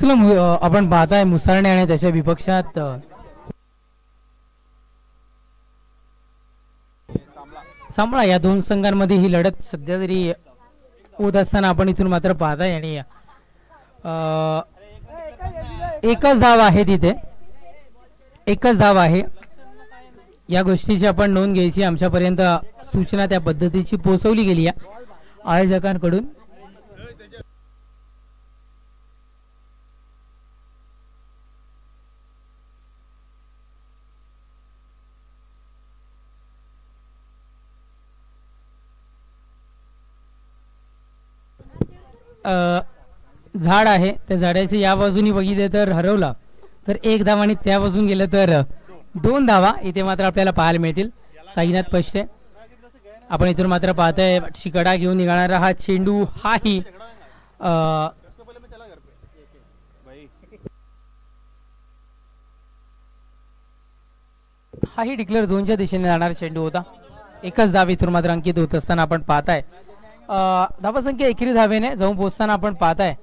चला आपण पाहताय मुसळणे आणि त्याच्या विपक्षात सांभाळा या दोन संघांमध्ये ही लढत सध्या तरी होत असताना आपण इथून मात्र पाहताय आणि एकच धाव आहे तिथे, एकच धाव आहे. या गोष्टीची आपण नोंद घ्यायची. आमच्यापर्यंत सूचना त्या पद्धतीची पोहोचवली गेली आहे आयोजकांकडून. झाड आहे त्या झाडाचे या बाजूनी बघितले तर हरवला तर एक धाव आणि त्या बाजून गेलं तर दोन धावा इथे मात्र आपल्याला पाहायला मिळतील. साईनाथ पश्चे आपण इथून मात्र पाहताय शिकडा घेऊन निघाणारा हा चेंडू हाही डिक्लेअर झोनच्या दिशेने जाणारा चेंडू होता. एकच धाव इथून मात्र अंकित होत असताना आपण पाहताय. धावसंख्या एकेरी धावेने जाऊन पोहोचताना आपण पाहताय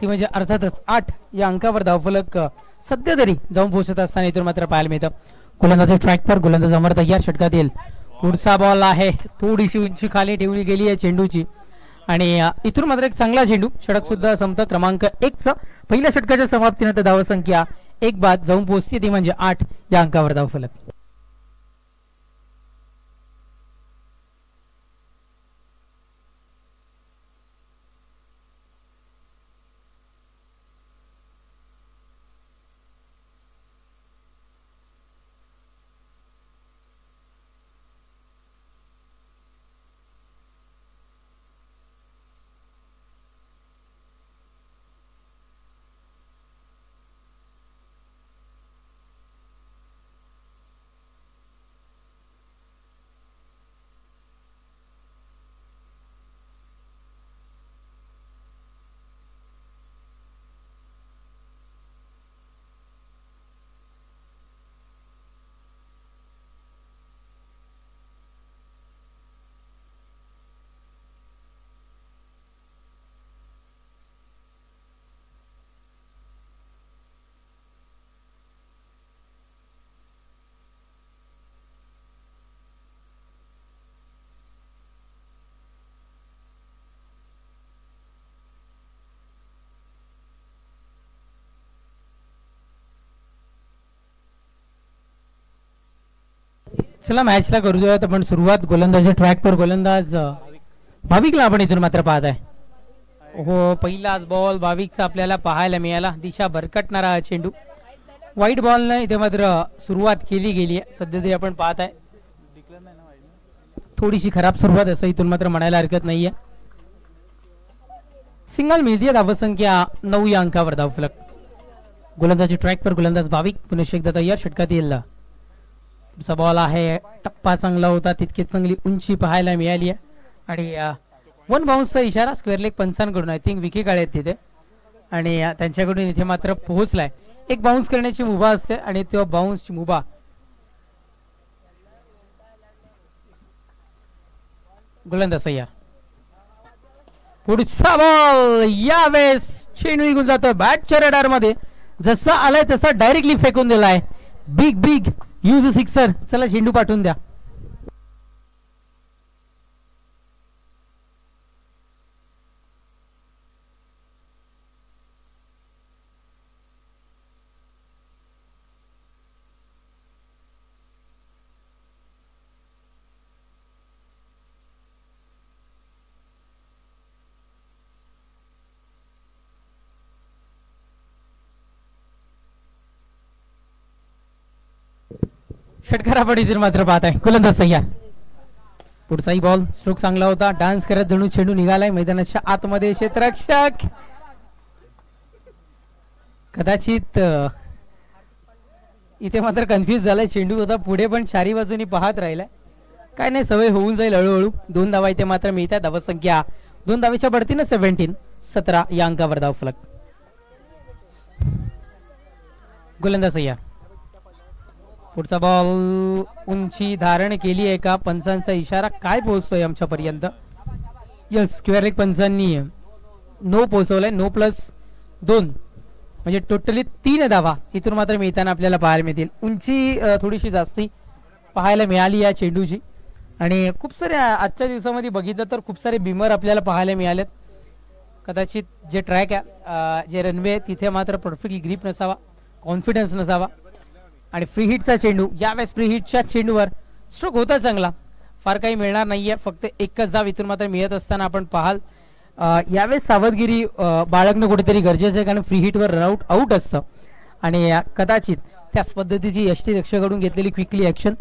ती म्हणजे अर्थातच 8 या अंकावर धावफलक सध्या तरी जाऊन पोहोचत असताना इथून मात्र पाहायला मिळतं. गोलंदाज ट्रॅकवर गोलंदाज अमर तयार षटकात येईल. पुढचा बॉल आहे थोडीशी उंची खाली ठेवली गेली आहे चेंडूची आणि इथून मात्र एक चांगला चेंडू. षटक सुद्धा संपतं क्रमांक 1 पहिल्या षटकाच्या समाप्तीनंतर धावसंख्या 1 बाद जाऊन पोहोचते ती म्हणजे 8 या अंकावर धावफलक. चला मॅचला करू देऊयात आपण सुरुवात. गोलंदाज ट्रॅकवर गोलंदाज भाविकला आपण इथून मात्र पाहत आहे. हो पहिलाच बॉल भाविकचा आपल्याला पाहायला मिळाला. दिशा भरकटणारा हा चेंडू वाईट बॉलने इथे मात्र सुरुवात केली गेली आहे. सध्या तरी आपण पाहत आहे थोडीशी खराब सुरुवात असं इथून मात्र म्हणायला हरकत नाहीये. सिंगल मिळतीये. धावसंख्या 9 या अंकावर धावफलक. गोलंदाज ट्रॅकवर गोलंदाज भाविक पुन्हा एकदा तयार षटकात येईल. पुढचा बॉल आहे टप्पा चांगला होता तितकीच चांगली उंची पाहायला मिळाली आहे आणि 1 बाउन्सचा इशारा स्क्वेअर लेग पंचांकडून. आय थिंक विकी काळे आहेत तिथे आणि त्यांच्याकडून इथे मात्र पोहोचलाय. एक बाउन्स करण्याची मुभा असते आणि तो बाउन्सची मुभा गोलंदाज सय्या. पुढचा बॉल यावेळेस चेंडू निघून जातोय बॅटच्या रडार मध्ये. जसा आलाय तसा डायरेक्टली फेकून दिलाय. Big big use sixer. चला चेंडू पाठवून द्या. षटकार आपण इथे मात्र पाहत आहे. गोलंदाज सय्या. पुढचाही बॉल स्ट्रोक चांगला होता. डान्स करत जणू चेंडू निघालाय मैदानाच्या आतमध्ये. क्षेत्ररक्षक कदाचित इथे मात्र कन्फ्युज झालाय. चेंडू होता पुढे पण चारी बाजूनी पाहत राहिलाय. काय नाही सवय होऊन जाईल हळूहळू. 2 धावा इथे मात्र मिळतात. धावसंख्या 2 धावेच्या बढतीनं 17 या अंकावर धावफलक. गोलंदाज सय्या. पुढचा बॉल उंची धारण केली आहे का? पंचांचा इशारा काय पोहोचतोय आमच्यापर्यंत? यस स्क्वेअर लेग पंचांनी नो पोहोचवलाय. नो+2 म्हणजे टोटली 3 धावा इथून मात्र मिळताना आपल्याला पाहायला मिळतील. उंची थोडीशी जास्ती पाहायला मिळाली या चेंडूची आणि खूप सारे आजच्या दिवसामध्ये बघितलं तर खूप सारे बिमर आपल्याला पाहायला मिळालेत. कदाचित जे ट्रॅक आहे जे रनवे आहे तिथे मात्र परफेक्टली ग्रीप नसावा, कॉन्फिडन्स नसावा आणि फ्री हिटचा चेंडू. यावेळेस फ्री हिटच्या चेंडूवर स्ट्रोक होता चांगला, फार काही मिळणार नाहीये, फक्त एकच धाव इथून मात्र मिळत असताना आपण पाहाल. यावेळेस सावधगिरी बाळगणं कुठेतरी गरजेचं आहे, कारण फ्री हिटवर रनआउट आउट असतं आणि कदाचित त्याच पद्धतीची यष्टीरक्षकाकडून घेतलेली क्विकली ऍक्शन.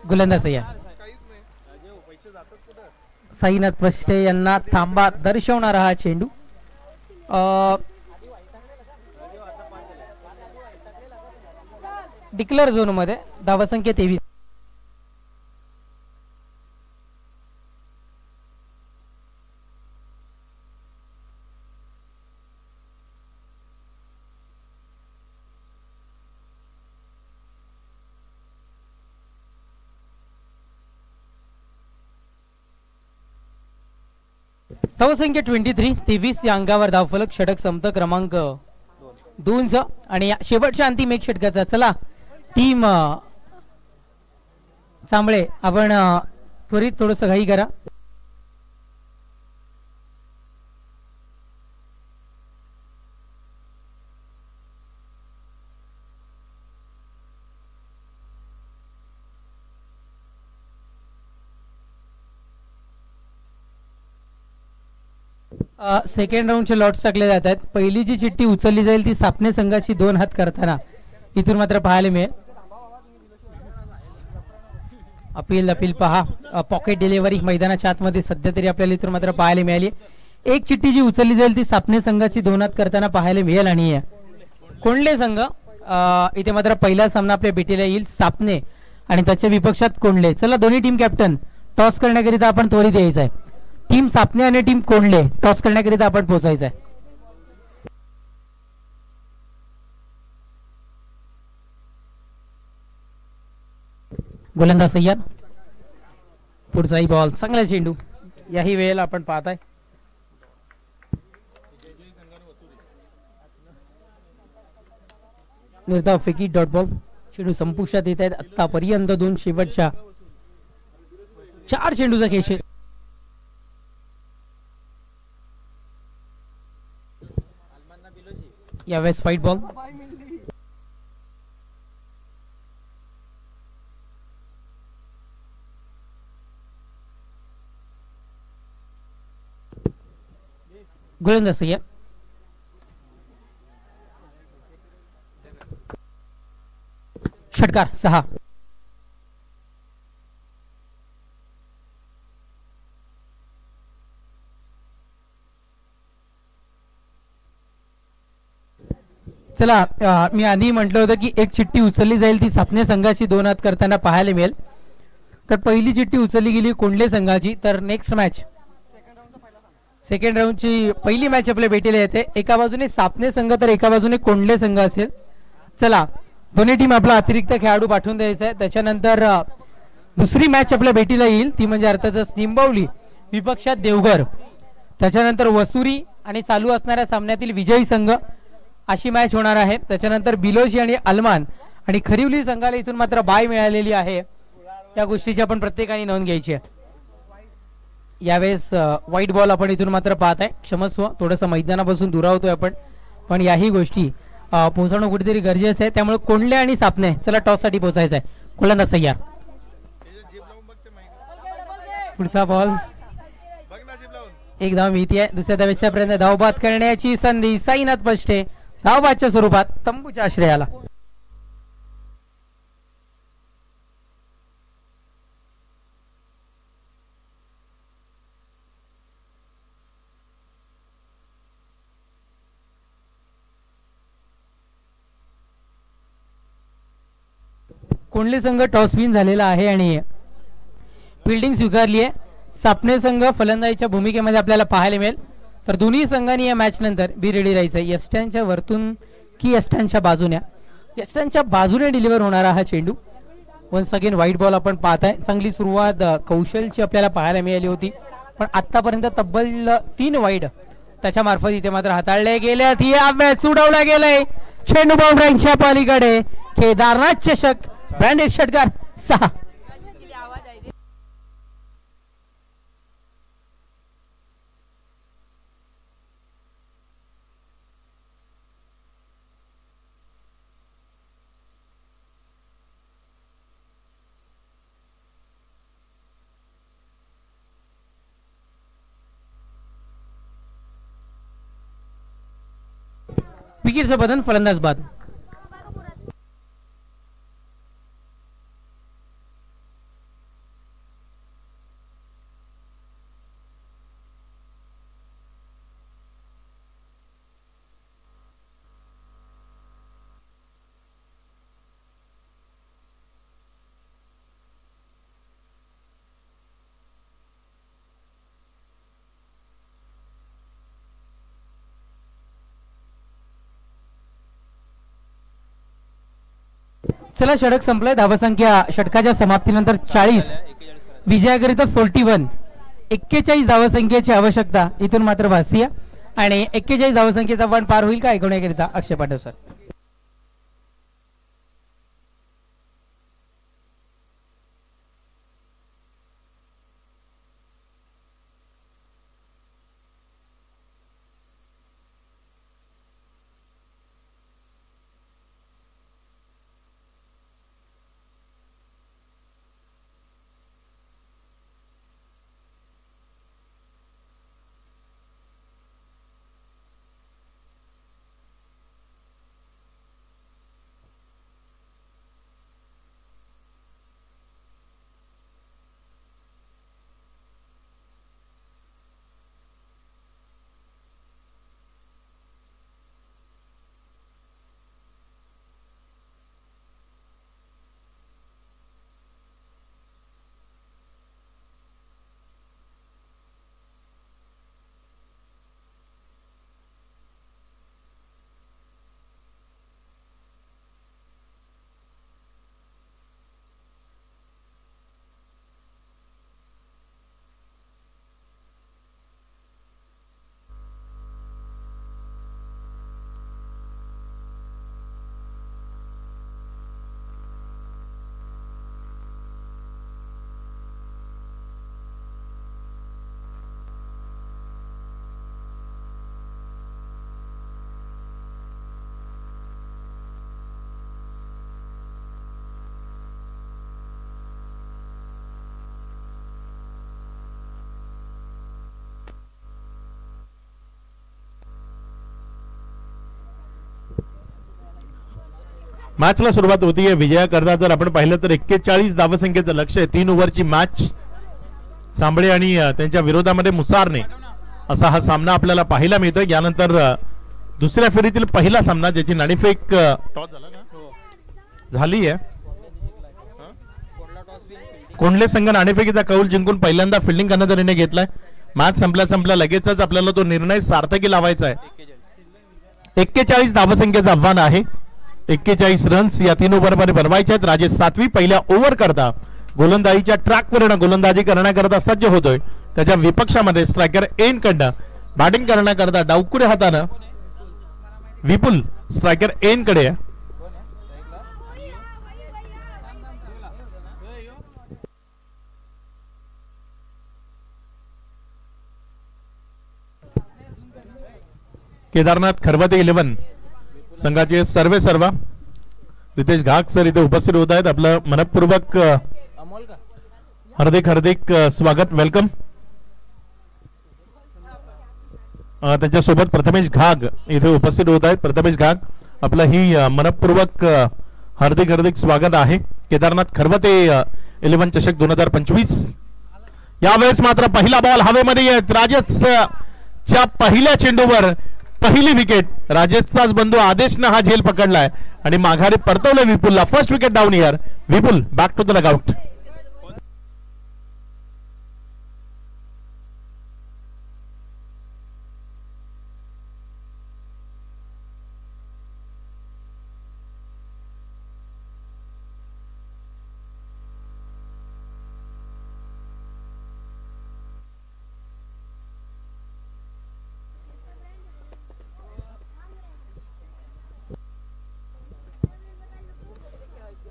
गोलंदाज साईनाथ पष्टे यांना थांबा दर्शवणारा हा चेंडू. डिक्लेअर झोन मध्ये धावसंख्या 23. धावसंख्या 23 या अंकावर धावफलक. षटक संपत क्रमांक 2 आणि शेवटच्या अंतिम एक षटकाचा. चला टीम चांबळे आपण त्वरित थोडस घाई करा. सेकंड राऊंडचे लॉट्स टाकले जात आहेत. पहिली जी चिठ्ठी उचलली जाईल ती सापणे संघाची 2 हात करताना इथून मात्र पाहायला मिळेल. अपील पहा. पॉकेट डिलिव्हरी मैदानाच्या आतमध्ये सध्या तरी आपल्याला इथून मात्र पाहायला मिळाली. एक चिठ्ठी जी उचलली जाईल ती सापणे संघाची 2 हात करताना पाहायला मिळेल आणि कोंडले संघ इथे मात्र पहिला सामना आपल्या भेटीला येईल. सापणे आणि त्याच्या विपक्षात कोंडले. चला दोन्ही टीम कॅप्टन टॉस करण्याकरिता आपण त्वरित यायचं आहे. टीम सापणे आणि टीम कोंडले टॉस करण्याकरिता आपण पोहोचायचं आहे. गोलंदाज सय्यद. पुढचाही बॉल चांगला चेंडू याही वेळेला आपण पाहताय. निर्धाव फेकी डॉट बॉल. चेंडू संपुष्टात येत आहेत. आतापर्यंत 2 शेवटच्या 4 चेंडूचा खेळ. यावेळेस फाईट बॉल. गोलंदाज सय्यद. षटकार 6. चला मी आधी म्हटलं होतं की एक चिठ्ठी उचलली जाईल ती सापणे संघाची 2 हात करताना पाहायला मिळेल. तर पहिली चिठ्ठी उचलली गेली कोंडले संघाची. तर नेक्स्ट मॅच सेकंड राऊंडची पहिली मॅच आपल्या भेटीला येते. एका बाजूने सापणे संघ तर एका बाजूने कोंडले संघ असेल. चला दोन्ही टीम आपला अतिरिक्त खेळाडू पाठवून द्यायचा आहे. त्याच्यानंतर दुसरी मॅच आपल्या भेटीला येईल ती म्हणजे अर्थातच निंबावली विपक्षात देवघर. त्याच्यानंतर वसुरी आणि चालू असणाऱ्या सामन्यातील विजयी संघ अशी मॅच होणार आहे. त्याच्यानंतर बिलोशी आणि अलमान आणि खरिवली संघाला इथून मात्र बाय मिळालेली आहे. या गोष्टीची आपण प्रत्येकाने नोंद घ्यायची आहे. यावेळेस व्हाईट बॉल आपण इथून मात्र पाहत आहे. क्षमस्व थोडंसं मैदानापासून दुरावतोय आपण, पण याही गोष्टी पोहोचवणं कुठेतरी गरजेचं आहे. त्यामुळे कोंडले आणि सापणे चला टॉस साठी पोहोचायचं आहे. गोलंदाज तयार. पुढचा बॉल एक धाव मिळते. दुसऱ्या धावेच्या पर्यंत धावबाद करण्याची संधी. साईनाथ पष्टे धावबादच्या स्वरूपात तंबूच्या आश्रयाला. कोंडले संघ टॉस विन झालेला आहे आणि फिल्डिंग स्वीकारली आहे. सापणे संघ फलंदाजीच्या भूमिकेमध्ये आपल्याला पाहायला मिळेल. तर दोन्ही संघांनी या मॅच नंतर बी रेडी राहायचं. यष्ट्यांच्या वरतून की यष्ट्यांच्या बाजूने, यष्ट्यांच्या बाजूने डिलिव्हर होणारा हा चेंडू. वन्स अगेन व्हाईट बॉल आपण पाहताय. चांगली सुरुवात कौशलची आपल्याला पाहायला मिळाली होती, पण आतापर्यंत तब्बल 3 वाईड त्याच्या मार्फत इथे मात्र हाताळले गेले. या मॅच उडवला गेलाय. चेंडू बाउंड्रीच्या पलीकडे. केदारनाथ चषक ब्रँडेड षटकार 6. विकेटचं बदन, फलंदाज बाद. चला, षटक संपलंय. धावसंख्या षटकाच्या समाप्तीनंतर 40, विजयाकरिता 41. 41 धावसंख्येची आवश्यकता इथून मात्र भासतीय आणि 41 धावसंख्येचा वन पार होईल का ऐकवण्याकरिता अक्षय पाटील सर. मॅचला सुरुवात होतीये. विजया करता जर आपण पाहिलं तर 41 धावसंख्येचं लक्ष्य आहे. 3 ओव्हरची मॅच. सांबळे आणि त्यांच्या विरोधामध्ये मुसारने असा हा सामना आपल्याला पाहायला मिळतोय. यानंतर दुसऱ्या फेरीतील पहिला सामना ज्याची नाणेफेक झाली आहे. कोंडले संघ नाणेफेकीचा कौल जिंकून पहिल्यांदा फिल्डिंग करण्याचा निर्णय घेतलाय. मॅच संपल्या लगेचच आपल्याला तो निर्णय सार्थकी लावायचा आहे. 41 धावसंख्येचं आव्हान आहे. 41 रन्स या 3 ओव्हरमध्ये बनवायचे आहेत. राजेश सातवी पहिल्या ओव्हर करता गोलंदाजीच्या ट्रॅकवर गोलंदाजी करण्याकरता सज्ज होतोय. त्याच्या विपक्षामध्ये स्ट्रायकर एन कडनं बॅटिंग करण्याकरता डावकुऱ्या हातानं विपुल स्ट्रायकर एन कडे. केदारनाथ खरवते 11 संघाचे सर्व रितेश घाग सर इथे उपस्थित होत आहेत. आपलं मनपूर्वक हार्दिक स्वागत, वेलकम. त्यांच्यासोबत प्रथमेश घाग इथे उपस्थित होत आहेत. प्रथमेश घाग आपलं ही मनपूर्वक हार्दिक स्वागत आहे. केदारनाथ खरवते 11 चषक 2025. यावेळेस मात्र पहिला बॉल हवेमध्ये येत राजेशच्या पहिल्या चेंडूवर पहिली विकेट. राजेशचाच बंधू आदेशनं हा झेल पकडलाय आणि माघारी परतवलं विपुलला. First wicket down here. Vipul back to the dugout.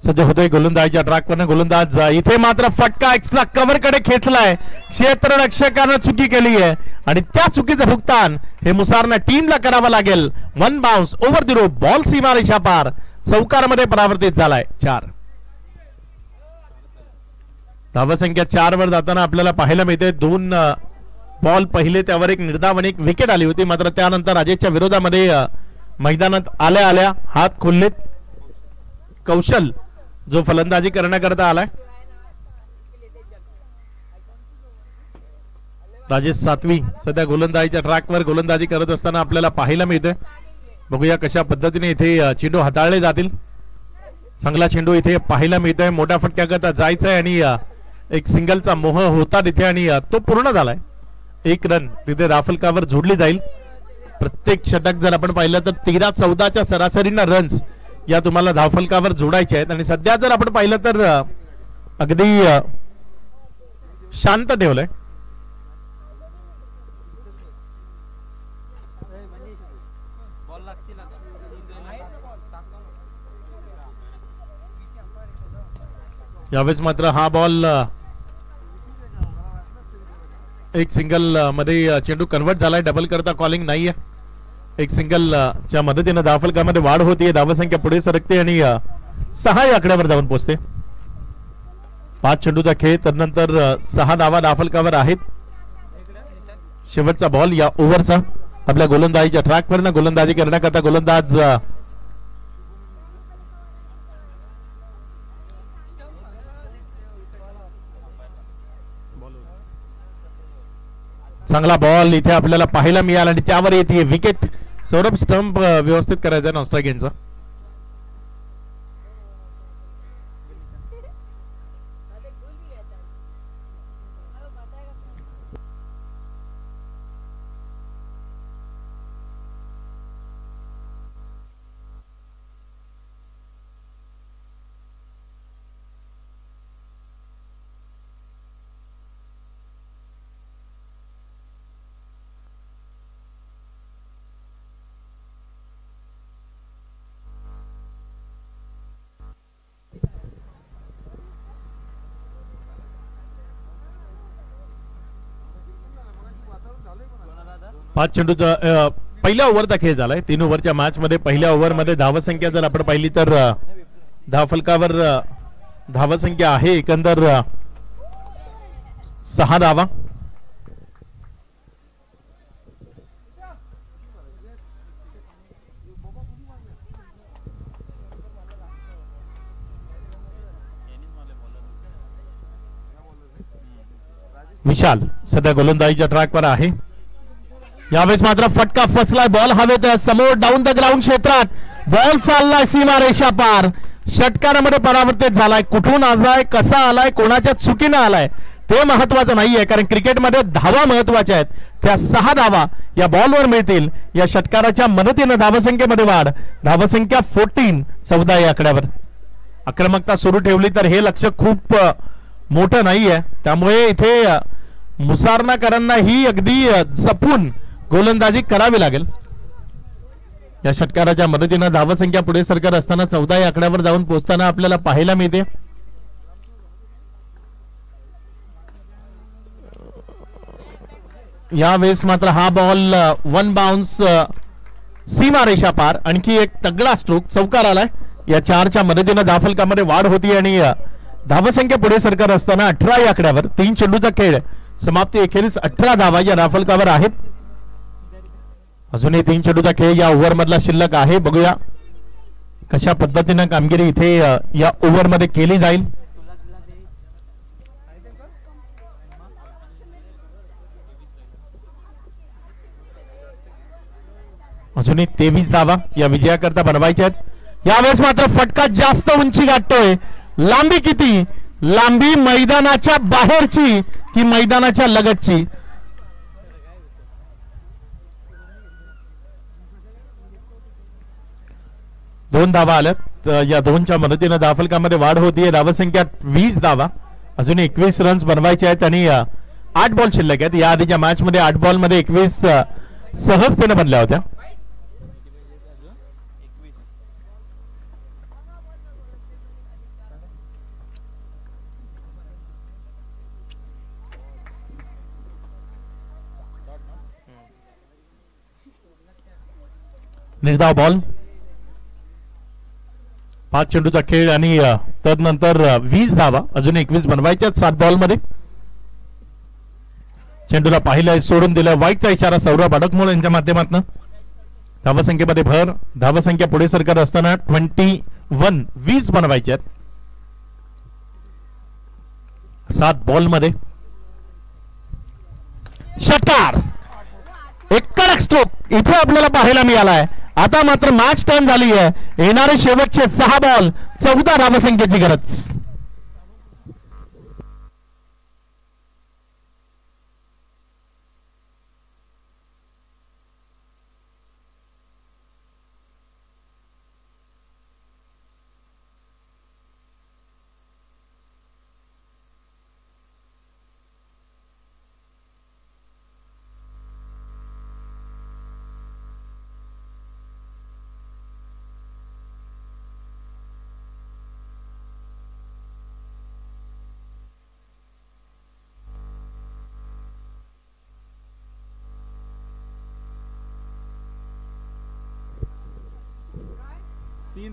सध्या होतोय गोलंदाजीच्या ट्रॅकवर. गोलंदाज इथे मात्र फटका एक्स्ट्रा कव्हर कडे खेचलाय. क्षेत्ररक्षकानं चुकी केली आहे आणि त्या चुकीचं भुगतान हे मुसारना टीमला करावं लागेल. 1 bounce over the rope. Ball सीमारेषा पार चौकारमध्ये परावर्तित झालाय. 4 धावसंख्या 4 वर जाताना आपल्याला पाहायला मिळते 2 बॉल पहिले त्यावर एक निर्धाव आणि एक विकेट आली होती. मात्र त्यानंतर राजेशच्या विरोधामध्ये मैदानात आल्या आल्या हात खोललेत. कौशल जो फलंदाजी करण्याकरता आलाय. राजेश सातवी सध्या गोलंदाजीच्या ट्रॅकवर गोलंदाजी करत असताना आपल्याला पाहायला मिळते. बघूया कशा पद्धतीने इथे चेंडू हाताळले जातील. चांगला चेंडू इथे पाहायला मिळतोय. मोठ्या फटक्याकरता जायचंय आणि एक सिंगलचा मोह होता तिथे आणि तो पूर्ण झालाय. 1 रन तिथे राफलकावर जोडली जाईल. प्रत्येक षटक जर आपण पाहिलं तर 13-14च्या सरासरीनं रन्स या तुम्हाला धावफलकावर जोडायचे आहेत. आणि सध्या जर आपण पाहिलं तर अगदी शांत ठेवलंय. यावेळेस मात्र हा बॉल एक सिंगल मध्ये चेंडू कन्वर्ट झालाय. डबल करता कॉलिंग नाहीये. एक सिंगल च्या मदतीने धावफलकामध्ये वाढ होतीये. धावसंख्या पुढे सरकते आणि 6 या आकड्यावर जाऊन पोहोचते. 5 चेंडूचा खेळ त्यानंतर 6 धावा धावफलकावर आहेत. शेवटचा बॉल या ओव्हरचा. आपल्या गोलंदाजीच्या ट्रॅकवर गोलंदाजी करण्याकरता गोलंदाज चांगला बॉल इथे आपल्याला पाहायला मिळाला आणि त्यावर येते विकेट. सौरभ स्टंप व्यवस्थित करायचा नॉस्ट्राईक यांचा. पाच चेंडूचा पहिल्या ओव्हरचा खेळ झालाय. 3 ओव्हरच्या मॅच मध्ये पहिल्या ओव्हरमध्ये धावसंख्या जर आपण पाहिली तर धावफलकावर धावसंख्या आहे एकंदर 6 धावा. विशाल सध्या गोलंदाजीच्या ट्रॅकवर आहे. यावेळेस मात्र फटका फसलाय. बॉल हवेत समोर डाऊन द ग्राउंड क्षेत्रात बॉल चाललाय सीमारेषा पार. षटकारामध्ये परावर्तित झालाय. कुठून आलाय, कसा आलाय, कोणाच्या चुकीनं आलाय ते महत्वाचं नाहीये. कारण क्रिकेटमध्ये धावा महत्वाच्या आहेत. त्या 6 धावा या बॉलवर मिळतील. या षटकाराच्या मदतीनं धावसंख्येमध्ये वाढ. धावसंख्या 14 या आकड्यावर. आक्रमकता सुरू ठेवली तर हे लक्ष खूप मोठं नाहीये. त्यामुळे इथे मुसारनाकरांना ही अगदी जपून गोलंदाजी करावी लागेल. या षटकाराच्या मदतीनं धावसंख्या पुढे सरकत असताना 14 या आकड्यावर जाऊन पोहोचताना आपल्याला पाहायला मिळते. यावेळेस मात्र हा बॉल 1 बाउन्स सीमारेषा पार. आणखी एक तगडा स्ट्रोक चौकार आलाय. या 4च्या मदतीनं धावफलकामध्ये वाढ होती आणि धावसंख्या पुढे सरकत असताना 18 या आकड्यावर. 3 चेंडूचा खेळ समाप्ती अखेरीस 18 धावा या धावफलकावर आहेत. अजूनही 3 चेंडूचा खेळ या ओव्हर मधला शिल्लक आहे. बघूया कशा पद्धतीनं कामगिरी इथे या ओव्हर मध्ये केली जाईल. अजूनही 23 धावा या विजयाकरता बनवायच्या आहेत. यावेळेस मात्र फटका जास्त उंची गाठतोय. लांबी किती? लांबी मैदानाच्या बाहेरची की मैदानाच्या लगतची? दोन धावा आल्यात. या 2च्या मदतीनं धावफलकामध्ये वाढ होतीये. धावसंख्या 20 धावा. अजून 21 रन्स बनवायचे आहेत आणि 8 बॉल शिल्लक आहेत. या आधीच्या मॅच मध्ये 8 बॉल मध्ये 21 सहजतेने बनल्या होत्या. निर्धाव बॉल. 5 चेंडूचा खेळ आणि तदनंतर 20 धावा, अजून 21 बनवायच्या 7 बॉल मध्ये. चेंडूला पाहिलंय, सोडून दिलं, वाईटचा इशारा सौरभ अडकमोल यांच्या माध्यमातून. धावसंख्येमध्ये भर, धावसंख्या पुढे सरकत असताना 21, 20 बनवायच्या 7 बॉल मध्ये. षटकार, एक कडक स्ट्रोक इथे आपल्याला पाहायला मिळालाय. आता मात्र मॅच टर्न झाली आहे. येणारे शेवटचे 6 बॉल, 14 धावसंख्येची गरज.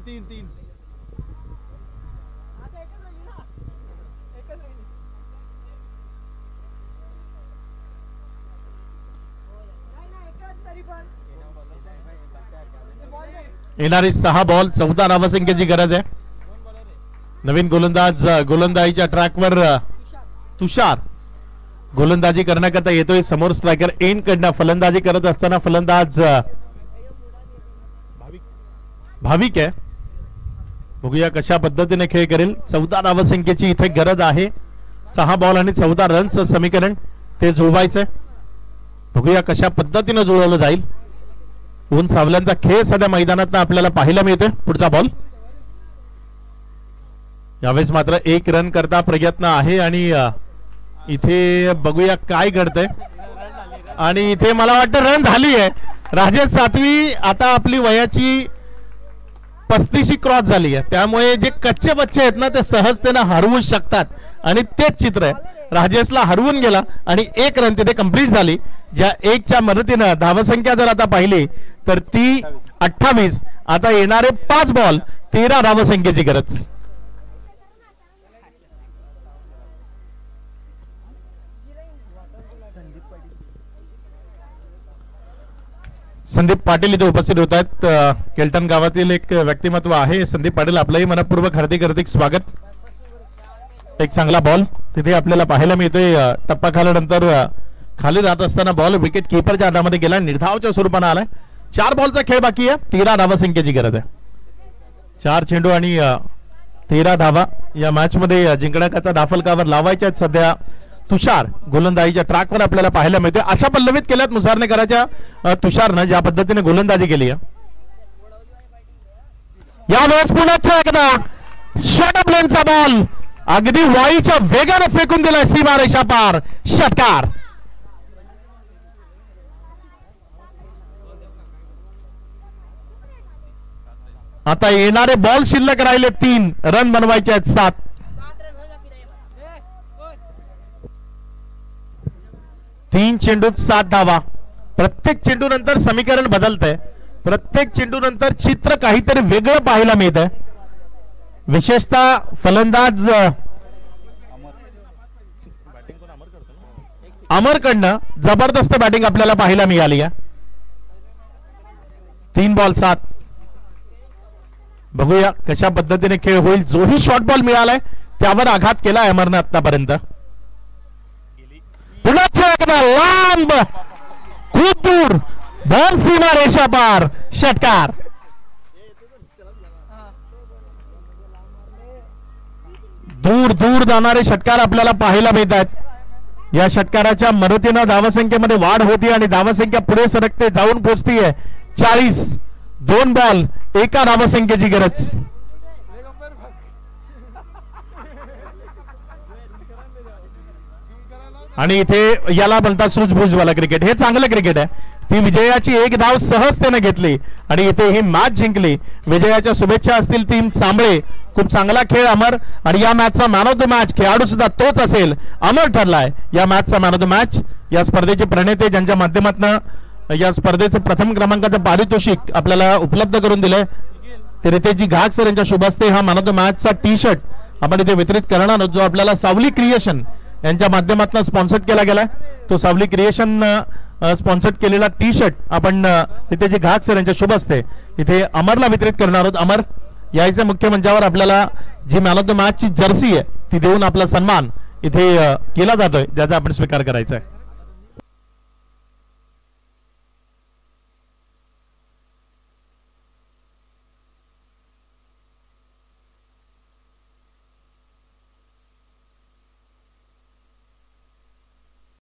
तीन. येणारी 6 बॉल, 14 धावसंख्येची गरज आहे. नवीन गोलंदाजीच्या ट्रॅकवर तुषार गोलंदाजी करण्याकरता येतोय. समोर स्ट्रायकर एन कडनं फलंदाजी करत असताना फलंदाज भाविक आहे. बघूया कशा पद्धतीने खेळ करेल. 14 धावसंख्येची इथे गरज आहे. 6 बॉल आणि 14 रनचं समीकरण ते जुळवायचंय. बघूया कशा पद्धतीने जुळवलं जाईल. ऊन सावल्यांचा खेळ सध्या मैदानात आपल्याला पाहायला मिळतोय. पुढचा बॉल. यावेळेस मात्र 1 रन करता प्रयत्न आहे आणि इथे बघूया काय घडतंय. आणि इथे मला वाटतं रन झाली आहे. राजेश सातवी आता आपली वयाची 35 क्रॉस झाली आहे, त्यामुळे जे कच्चे बच्चे आहेत ना ते सहजतेने हरवू शकतात आणि तेच चित्र आहे. राजेशला हरवून गेला आणि 1 रन तिथे कंप्लीट झाली. ज्या 1च्या मदतीनं धावसंख्या जर आता पाहिली तर ती 28. आता येणारे 5 बॉल, 13 धावसंख्येची गरज. संदीप पाटील इथे उपस्थित होत आहेत. केल्टन गावातील एक व्यक्तिमत्व आहे संदीप पाटील. आपलंही मनपूर्वक हार्दिक स्वागत. एक चांगला बॉल तिथे आपल्याला पाहायला मिळतोय. टप्पा खाल्यानंतर खाली जात असताना बॉल विकेट किपरच्या हातामध्ये गेला, निर्धावच्या स्वरूपाने आलाय. 4 बॉलचा खेळ बाकी आहे. 13 धावसंख्येची गरज आहे. 4 चेंडू आणि 13 धावा या मॅच मध्ये जिंकण्याकरता दाफलकावर लावायच्या सध्या. तुषार गोलंदाजीच्या ट्रॅकवर आपल्याला पाहायला मिळते. अशा पल्लवित केल्यात मुसारनेकराच्या तुषारनं ज्या पद्धतीने गोलंदाजी केली आहे. यावेळेस पुन्हा एकदा शॉर्ट लेनचा बॉल अगदी वाईच्या वेगाने फेकून दिलाय सीमा रेषा पार. षटकार. आता येणारे बॉल शिल्लक राहिले 3 रन बनवायचे आहेत 7. 3 चेंडूत 7 धावा. प्रत्येक चेंडू नंतर समीकरण बदलतंय. प्रत्येक चेंडू नंतर चित्र काहीतरी वेगळं पाहायला मिळत आहे. विशेषतः फलंदाज अमरकडनं जबरदस्त बॅटिंग आपल्याला पाहायला मिळाली आहे. 3 बॉल 7. बघूया कशा पद्धतीने खेळ होईल. जोही शॉर्ट बॉल मिळालाय त्यावर आघात केला अमरनं आतापर्यंत. पुन्हा एकदा लांब, खूप दूर बॉल सीमा रेषा पार. षटकार. दूर दूर जाणारे षटकार आपल्याला पाहायला मिळतात. या षटकाराच्या मदतीनं धावसंख्येमध्ये वाढ होती आणि धावसंख्या पुढे सरकते, जाऊन पोहोचतीये 40. 2 बॉल 1 धावसंख्येची गरज. आणि इथे याला बोलतात सूझबूझवाला क्रिकेट. हे चांगलं क्रिकेट आहे. ती विजयाची 1 धाव सहजतेने घेतली आणि इथे ही मॅच जिंकली. विजयाच्या शुभेच्छा असतील टीम चांबळे. खूप चांगला खेळ अमर. आणि या मॅचचा मॅन ऑफ द मॅच खेळाडू सुद्धा तोच असेल. अमर ठरलाय या मॅचचा मॅन ऑफ द मॅच. या स्पर्धेचे प्रणेते ज्यांच्या माध्यमातून या स्पर्धेचं प्रथम क्रमांकाचं पारितोषिक आपल्याला उपलब्ध करून दिलंय. ते रितेशजी घाग सर यांच्या शुभ हस्ते हा मॅन ऑफ द मॅचचा टी शर्ट आपण इथे वितरित करणार आहोत, जो आपल्याला सावली क्रिएशन यांच्या माध्यमातून स्पॉन्सर केला गेलाय. तो सावली क्रिएशन स्पॉन्सर केलेला टी शर्ट आपण रितेशजी घाग सर यांच्या शुभ हस्ते इथे अमरला वितरित करणार आहोत. अमर यायचं मुख्य मंचावर आपल्याला जी मॅन ऑफ द मॅचची जर्सी आहे ती देऊन आपला सन्मान इथे केला जातोय, ज्याचा आपण स्वीकार करायचा आहे.